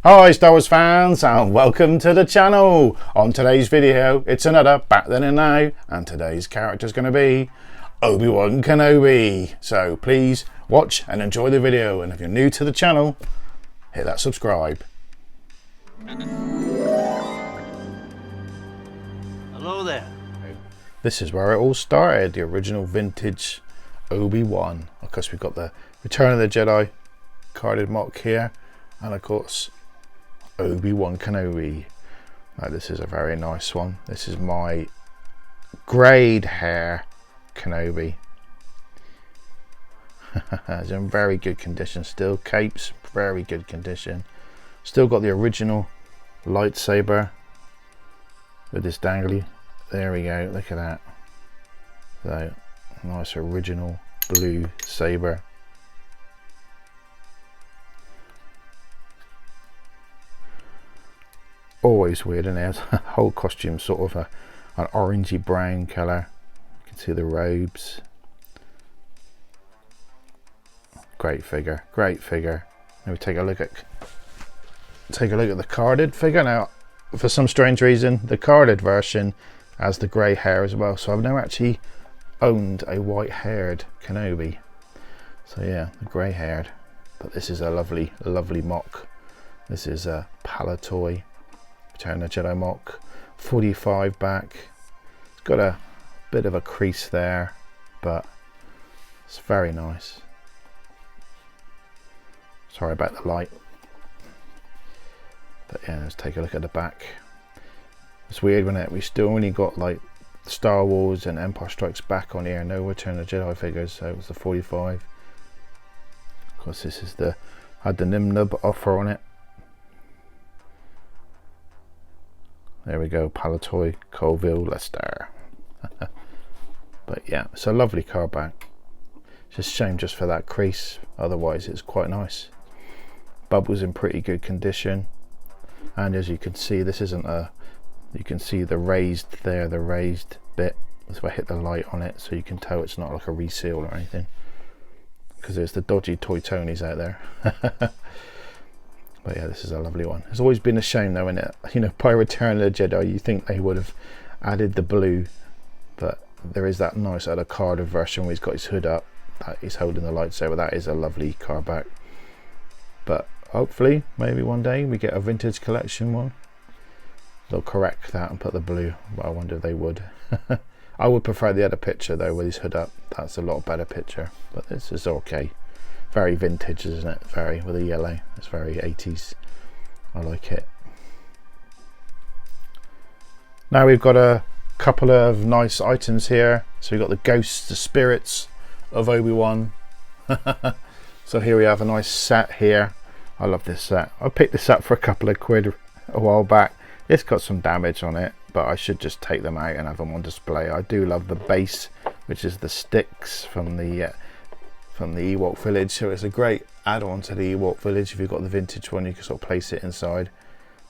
Hi Star Wars fans and welcome to the channel. On today's video it's another Back Then and Now, and today's character is going to be Obi-Wan Kenobi. So please watch and enjoy the video, and if you're new to the channel, hit that subscribe. Hello there. This is where it all started, the original vintage Obi-Wan. Of course we've got the Return of the Jedi carded mock here, and of course Obi-Wan Kenobi. Now this is a very nice one. This is my greyed hair Kenobi. It's in very good condition still. Capes, very good condition. Still got the original lightsaber with this dangly. There we go, look at that. So nice original blue saber. Always weird, and there's a whole costume sort of an orangey brown colour. You can see the robes. Great figure, great figure. Let me take a look at the carded figure. Now for some strange reason the carded version has the grey hair as well, so I've never actually owned a white haired Kenobi. So yeah, the grey haired, but this is a lovely mock. This is a Palatoy Return of the Jedi mock, 45 back. It's got a bit of a crease there, but it's very nice. Sorry about the light, but yeah, let's take a look at the back. It's weird when we still only got like Star Wars and Empire Strikes Back on here, no Return of the Jedi figures, so it was the 45. Of course this is had the Nimnub offer on it. There we go, Palatoy, Colville, Leicester. But yeah, it's a lovely card back. It's just a shame just for that crease, otherwise it's quite nice. Bubbles in pretty good condition, and as you can see, this isn't you can see the raised there, the raised bit, if I hit the light on it, so you can tell it's not like a reseal or anything, because there's the dodgy Toy Tonys out there. But yeah, this is a lovely one. It's always been a shame though, when by Return of the Jedi you think they would have added the blue, but there is that nice other carded version where he's got his hood up, that he's holding the lightsaber. That is a lovely card back, but hopefully maybe one day we get a vintage collection one. They'll correct that and put the blue, but I wonder if they would. I would prefer the other picture though with his hood up. That's a lot better picture, but this is okay. Very vintage, isn't it? Very, with the yellow. It's very 80s. I like it. Now we've got a couple of nice items here. So we've got the ghosts, the spirits of Obi-Wan. So here we have a nice set here. I love this set. I picked this up for a couple of quid a while back. It's got some damage on it, but I should just take them out and have them on display. I do love the base, which is the sticks from the Ewok village, so it's a great add-on to the Ewok village. If you've got the vintage one, you can sort of place it inside.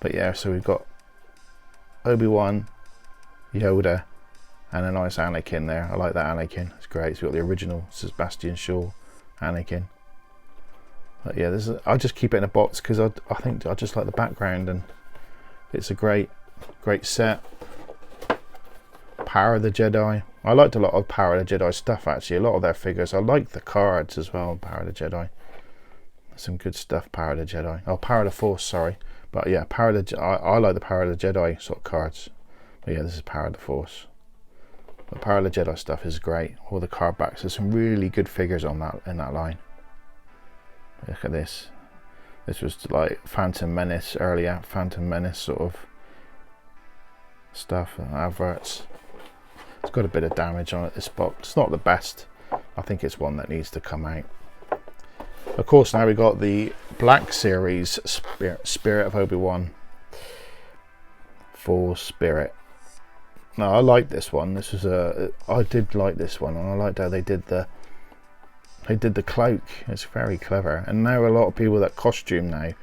But yeah, so we've got Obi-Wan, Yoda, and a nice Anakin there. I like that Anakin, it's great. So we've got the original Sebastian Shaw Anakin. But yeah, I just keep it in a box because I think I just like the background, and it's a great set. Power of the Jedi. I liked a lot of Power of the Jedi stuff actually, a lot of their figures. I like the cards as well, Power of the Jedi. Some good stuff, Power of the Jedi. Oh, Power of the Force, sorry. But yeah, Power of the I like the Power of the Jedi sort of cards. But yeah, this is Power of the Force. The Power of the Jedi stuff is great. All the card backs. There's some really good figures on that in that line. Look at this. This was like Phantom Menace earlier, Phantom Menace sort of stuff, adverts. It's got a bit of damage on it, this box. It's not the best. I think it's one that needs to come out. Of course, now we got the Black Series Spirit of Obi-Wan. Full Spirit. No, I like this one. This was I did like this one, and I liked how they did the cloak. It's very clever. And now a lot of people that costume now,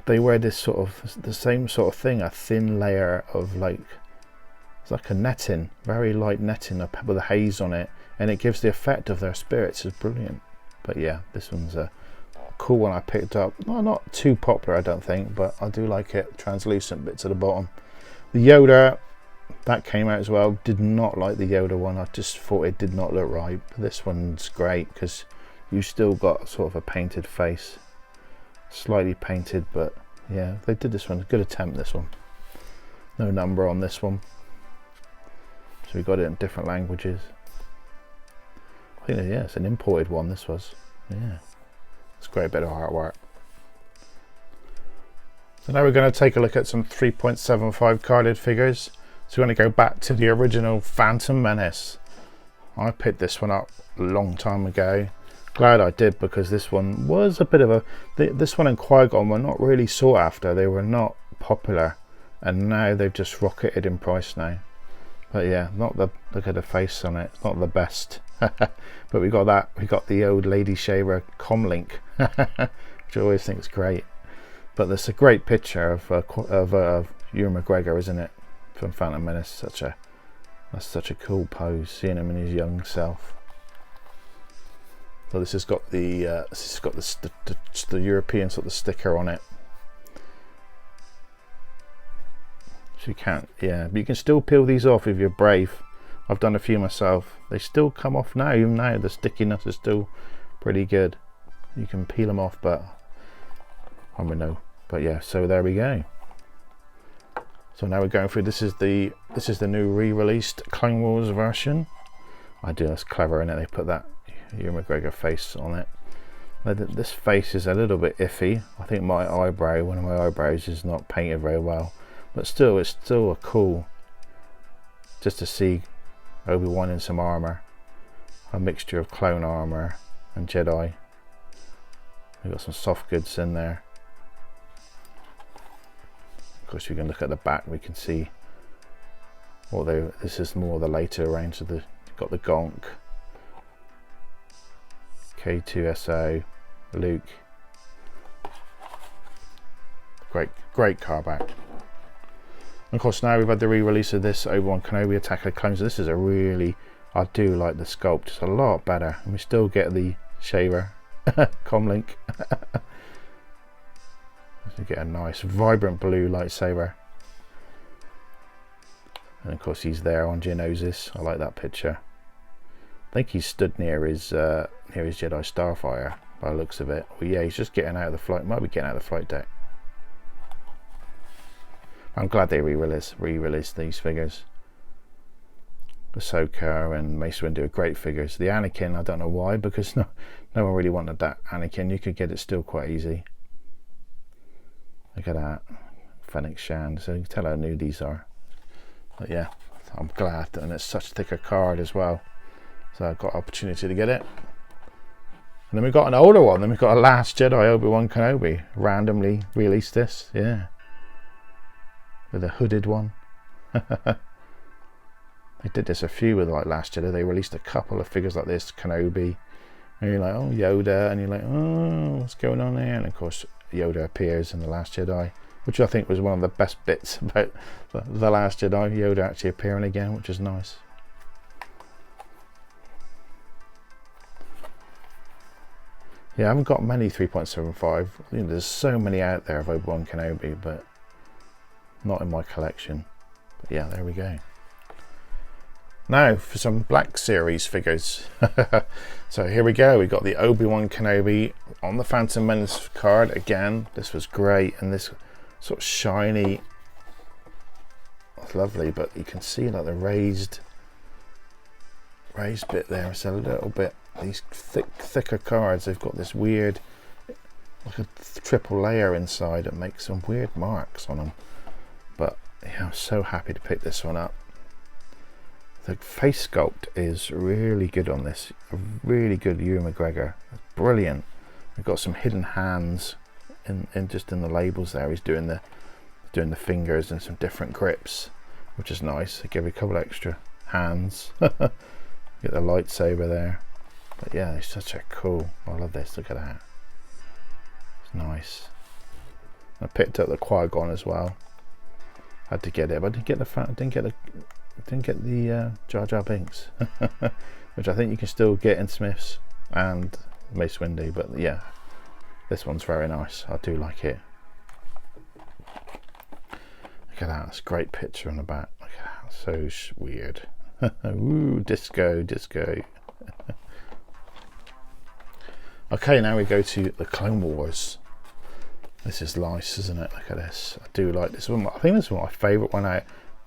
they wear this sort of the same sort of thing, a thin layer of like, it's like a netting, very light netting with a haze on it, and it gives the effect of their spirits. Is brilliant. But yeah, this one's cool one I picked up. Well, not too popular, I don't think, but I do like it. Translucent bits at the bottom. The Yoda, that came out as well. Did not like the Yoda one. I just thought it did not look right. But this one's great because you still got sort of a painted face. Slightly painted, but yeah, they did this one. Good attempt, this one. No number on this one. So we got it in different languages. I think, yeah, it's an imported one, this was. Yeah, it's a great bit of artwork. So now we're going to take a look at some 3.75 carded figures. So we're going to go back to the original Phantom Menace. I picked this one up a long time ago. Glad I did, because this one was a bit of a... This one and Qui-Gon were not really sought after. They were not popular. And now they've just rocketed in price now. But yeah, not the... Look at the face on it. It's not the best. But we got that. We got the old Lady Shaver Comlink. Which I always think is great. But there's a great picture of Ewan McGregor, isn't it? From Phantom Menace. That's such a cool pose. Seeing him in his young self. So this has got the European sort of sticker on it. So you can't, yeah, but you can still peel these off if you're brave. I've done a few myself. They still come off now. Even now, the stickiness is still pretty good. You can peel them off, but I don't know. But yeah, so there we go. So now we're going through. This is the new re-released Clone Wars version. I do. That's clever, isn't it? They put that Ewan McGregor face on it. This face is a little bit iffy. I think one of my eyebrows is not painted very well, but still, it's still a cool. Just to see Obi-Wan in some armor, a mixture of clone armor and Jedi. We've got some soft goods in there. Of course, you can look at the back. We can see. Although this is more the later range of the. Got the Gonk. K2SO, Luke. Great car back. And of course, now we've had the re-release of this Obi-Wan Kenobi Attack of the Clones. This is a really, I do like the sculpt. It's a lot better, and we still get the shaver comlink. You get a nice vibrant blue lightsaber, and of course he's there on Geonosis. I like that picture. I think he's stood near his Jedi Starfire by the looks of it. Well, yeah, he's just getting out of the flight. Might be getting out of the flight deck. I'm glad they re-released these figures. Ahsoka and Mace Windu are great figures. The Anakin, I don't know why, because no one really wanted that Anakin. You could get it still quite easy. Look at that. Fennec Shand. So you can tell how new these are. But yeah, I'm glad. And it's such a thicker card as well. So I got opportunity to get it. And then we got an older one. Then we got a Last Jedi Obi-Wan Kenobi. Randomly released this, yeah, with a hooded one. They did this a few with like Last Jedi. They released a couple of figures like this, Kenobi, and you're like, oh, Yoda, and you're like, oh, what's going on there? And of course, Yoda appears in the Last Jedi, which I think was one of the best bits about the Last Jedi. Yoda actually appearing again, which is nice. Yeah, I haven't got many 3.75. There's so many out there of Obi-Wan Kenobi, but not in my collection. But yeah, there we go. Now for some Black Series figures. So here we go. We got the Obi-Wan Kenobi on the Phantom Menace card again. This was great, and this sort of shiny. It's lovely, but you can see like the raised bit there. It's a little bit. These thicker cards, they've got this weird, like a triple layer inside that makes some weird marks on them. But yeah, I'm so happy to pick this one up. The face sculpt is really good on this. A really good Ewan McGregor. It's brilliant. We've got some hidden hands in just in the labels there. He's doing the fingers and some different grips, which is nice. They give you a couple extra hands. Get the lightsaber there. But yeah, it's such a cool. I love this. Look at that. It's nice. I picked up the Qui-Gon as well. Had to get it, but I didn't get the Jar Jar Binks, which I think you can still get in Smiths and Mace Windu. But yeah, This one's very nice. I do like it. Look at that. That's a great picture on the back. Look at that. So weird. Ooh, disco, disco. Okay, now we go to the Clone Wars. This is nice, isn't it? Look at this. I do like this one. I think this is my favourite one out.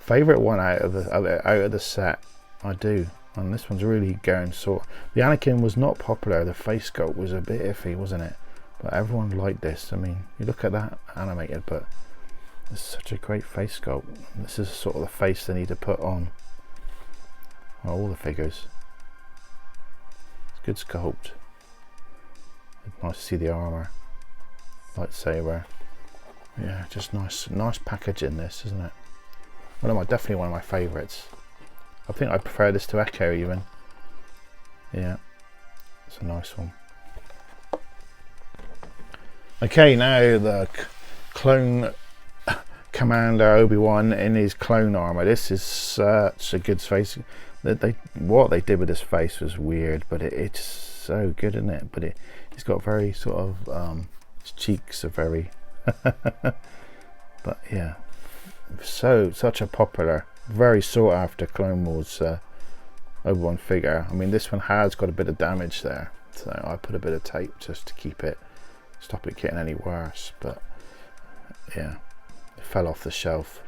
Out of the set. I do. And this one's really going sort. The Anakin was not popular. The face sculpt was a bit iffy, wasn't it? But everyone liked this. I mean, you look at that animated, but it's such a great face sculpt. This is sort of the face they need to put on all the figures. It's good sculpt. Nice to see the armor, lightsaber. Yeah, just nice package in this, isn't it? Definitely one of my favourites. I think I prefer this to Echo even. Yeah, it's a nice one. Okay, now the clone commander Obi-Wan in his clone armor. This is such a good face. What they did with this face was weird, but it's so good, isn't it? But he's got very sort of his cheeks are very but yeah, such a popular, very sought after Clone Wars Obi-Wan figure. I mean, this one has got a bit of damage there, so I put a bit of tape just to stop it getting any worse. But yeah, it fell off the shelf.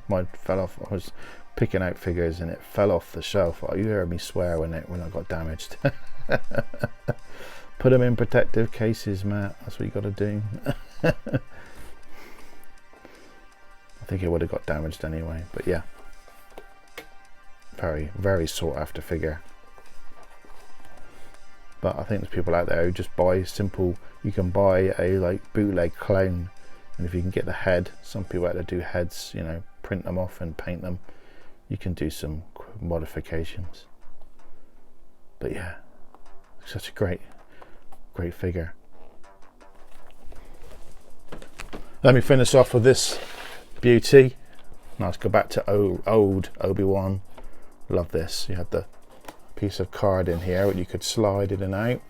Mine fell off. I was picking out figures and it fell off the shelf. Oh, you heard me swear when I got damaged. Put them in protective cases, Matt. That's what you got to do. I think it would have got damaged anyway, but yeah, very, very sought after figure. But I think there's people out there who just buy simple. You can buy a like bootleg clone, and if you can get the head, some people out there do heads, you know, print them off and paint them. You can do some modifications. But yeah, such a great figure. Let me finish off with this beauty. Now let's go back to old Obi-Wan. Love this. You had the piece of card in here that you could slide in and out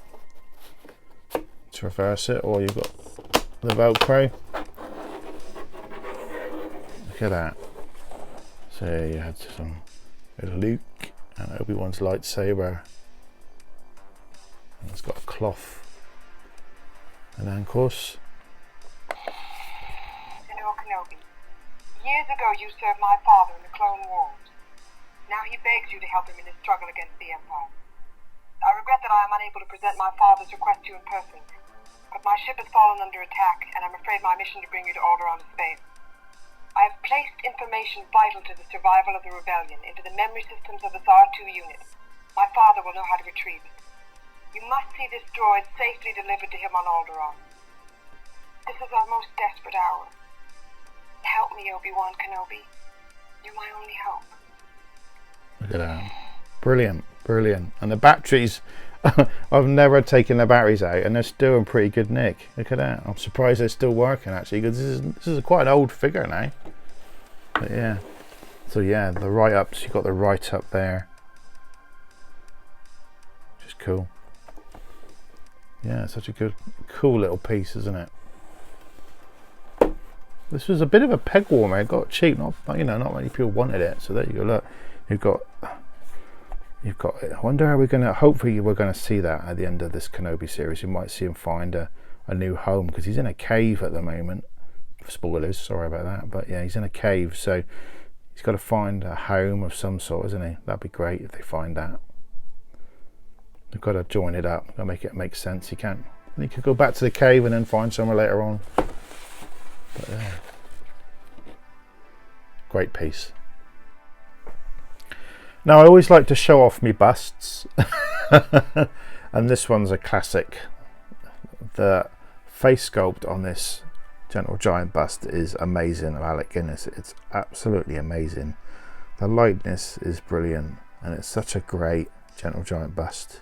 to reverse it, or you've got the Velcro. Look at that. So you had some Luke and Obi-Wan's lightsaber, and it's got a cloth, and then of course Kenobi. Years ago you served my father in the Clone Wars. Now he begs you to help him in his struggle against the Empire. I regret that I am unable to present my father's request to you in person, but my ship has fallen under attack, and I'm afraid my mission to bring you to Alderaan is failed. I have placed information vital to the survival of the rebellion into the memory systems of this R2 unit. My father will know how to retrieve it. You must see this droid safely delivered to him on Alderaan. This is our most desperate hour. Help me, Obi-Wan Kenobi. You're my only hope. Look at that. Brilliant, brilliant. And the batteries, I've never taken the batteries out and they're still in pretty good nick. Look at that. I'm surprised they're still working actually, because this is quite an old figure now. But yeah. So yeah, the write-ups, you've got the write-up there. Which is cool. Yeah, such a cool little piece, isn't it? This was a bit of a peg warmer. It got cheap. Not many people wanted it. So there you go. Look, you've got it. I wonder how we're gonna. Hopefully, we're gonna see that at the end of this Kenobi series. You might see him find a new home, because he's in a cave at the moment. Spoilers. Sorry about that. But yeah, he's in a cave. So he's got to find a home of some sort, isn't he? That'd be great if they find that. They've got to join it up. Got to make it make sense. He can't. He could go back to the cave and then find somewhere later on. But yeah, great piece. Now I always like to show off me busts, and this one's a classic. The face sculpt on this Gentle Giant bust is amazing of Alec Guinness. It's absolutely amazing. The lightness is brilliant, and it's such a great Gentle Giant bust.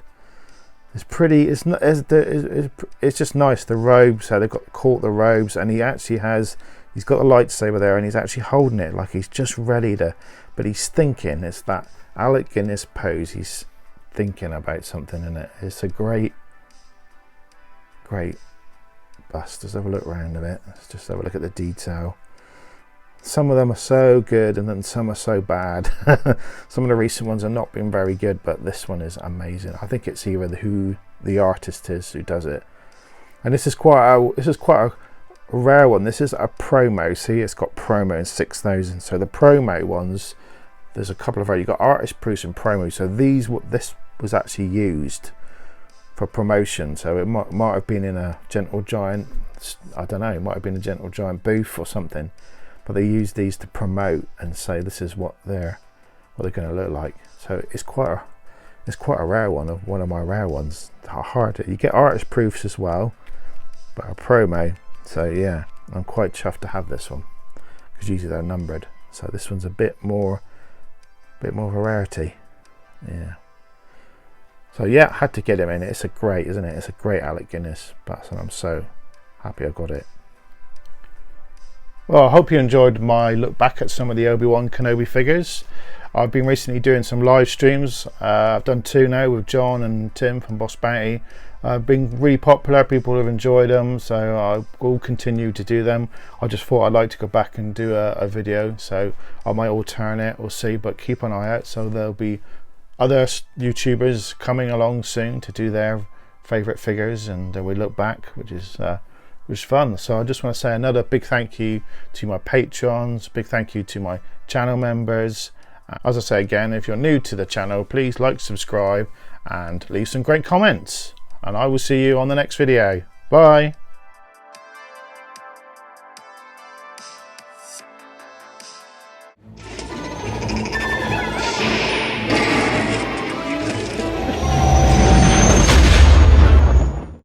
It's pretty. It's not. It's just nice. The robes, how they've caught the robes, and he actually has. He's got a lightsaber there, and he's actually holding it like he's just ready to. But he's thinking. It's that Alec Guinness pose. He's thinking about something in it. It's a great bust. Let's have a look around a bit. Let's just have a look at the detail. Some of them are so good and then some are so bad. Some of the recent ones have not been very good, but this one is amazing. I think it's either who the artist is who does it. And this is quite a rare one. This is a promo. See, it's got promo in 6,000. So the promo ones, there's a couple of you got artist proofs and promo. So this was actually used for promotion. So it might have been in a Gentle Giant, I don't know, it might have been a Gentle Giant booth or something. But they use these to promote and say this is what they're going to look like. So it's quite a rare one, one of my rare ones. Hard. You get artist proofs as well, but a promo. So yeah, I'm quite chuffed to have this one because usually they're numbered. So this one's a bit more of a rarity. Yeah. So yeah, I had to get him in. It's a great, isn't it? It's a great Alec Guinness. But I'm so happy I got it. Well, I hope you enjoyed my look back at some of the Obi-Wan Kenobi figures. I've been recently doing some live streams. I've done 2 now with John and Tim from Boss Bounty. Been really popular, people have enjoyed them, so I will continue to do them. I just thought I'd like to go back and do a video, so I might alternate, we'll see, but keep an eye out. So there'll be other YouTubers coming along soon to do their favourite figures, and we look back, which is fun. So I just want to say another big thank you to my patrons, big thank you to my channel members. As I say again, if you're new to the channel, please like, subscribe and leave some great comments, and I will see you on the next video. Bye.